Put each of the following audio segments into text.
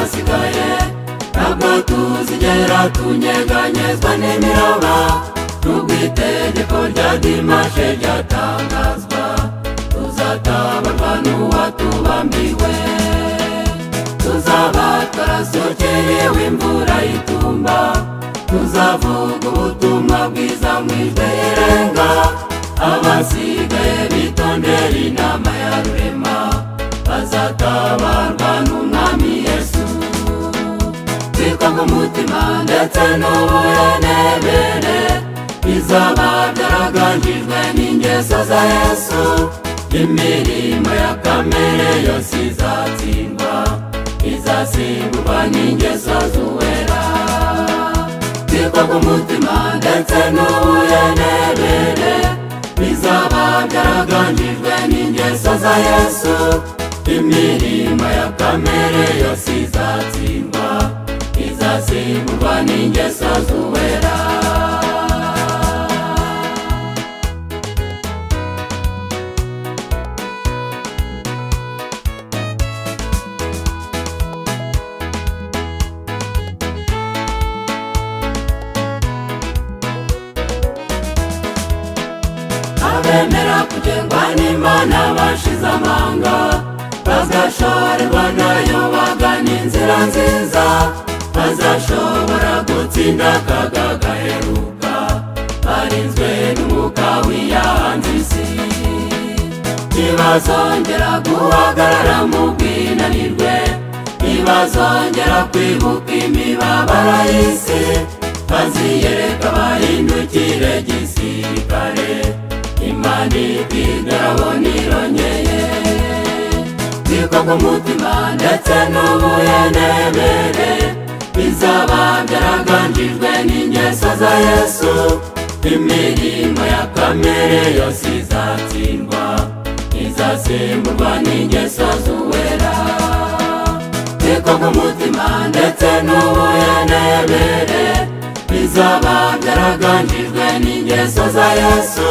twasigaye ntabwo tuzigera tunyeganyezwa n'imiraba nubwo itegeko rya Dimashe ryatangazwa tuzatabarwa n'uwatubambiwe tuzaba twarasokeriwe imvura y'itumba tuzavuga ubutumwa bwiza mu ijwi rirenga abasigaye bitondera inama ya Rurema bazatabarwa n'umwami Yesu twikanga umutima ndetse n'ubuhenebere bizaba byaraganjijwe n'ingeso za Yesu imirimo ya kamere yose izatsindwa izasimburwa n'ingeso z'uwera twikanga umutima ndetse n'ubuhenebere bizaba byaraganjijwe n'ingeso za Yesu imirimo ya kamere yose izatsindwa izasimburwa n'ingeso z'uwera abemera kugengwa n'Imana bashize amanga bazashorerwa nayo bagana inzira nziza bazashobora gutsinda akaga gaheruka barinzwe n'umwuka w'iyahanze isi ntibazongera guhagarara mu bwinanirwe ntibazongera kwibuka imibabaro y'isi baziyereka bahindukire gisirikare Imana igarabo nironyeye twikanga umutima ndetse n'ubuhenebere bizaba byaraganjijwe n'ingeso za Yesu imirimo ya kamere yose izatsindwa izasimburwa n'ingeso z'uwera twikanga umutima ndetse n'ubuhenebere bizaba byaraganjijwe n'ingeso za Yesu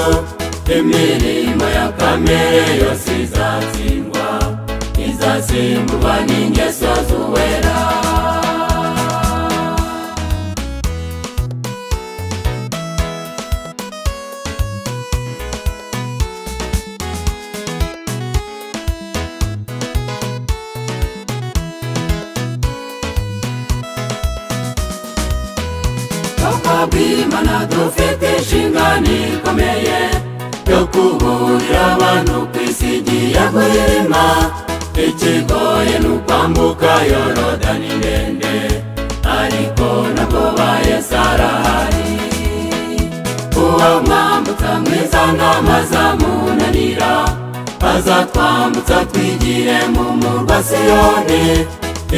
imirimo ya kamere yose izatsindwa izasimburwa n'ingeso z'uwera Bw'Imana dufite inshingano ikomeye yo kuburira abantu ku isi igiye guhirima ikigoye ni ukwambuka Yorodani ndende ariko nabwo Yesu arahari uwamwambutsa mwiza n'amazamunanira azatwambutsa twigire mu murwa Siyoni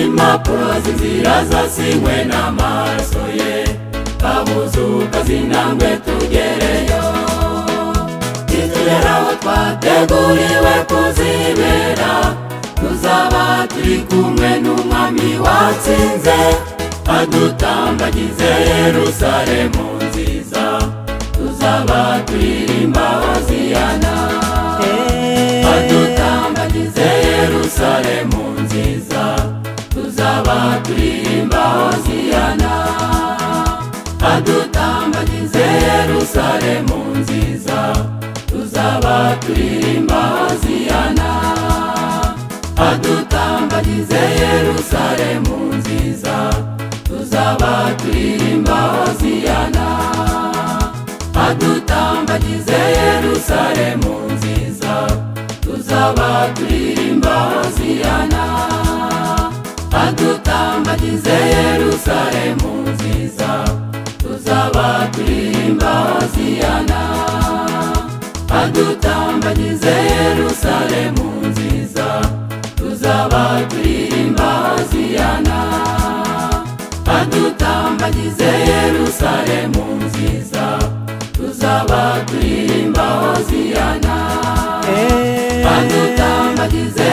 impapuro z'inzira zasinywe n'amaraso ye babuzuka zinangwe tugereyo tugera aho twateguriwe kuzibera tuzaba turi kumwe n'umwami watsinze adutambagize Yerusalemu nziza tuzaba turirimba Hoziyana adutambagize Yerusalemu nziza tuzaba turirimba Hoziyana adutambagize Yerusalemu nziza tuzaba turirimba Hoziyana adutambagize Yerusalemu nziza tuzaba turirimba Hoziyana adutambagize Yerusalemu nziza tuzaba turirimba Hoziyana adutambagize Yerusalemu nziza tuzaba turirimba Hoziyana adutambagize Yerusalemu nziza tuzaba turirimba Hoziyana adutambagize Yerusalemu nziza tuzaba turirimba Hoziyana adutambagize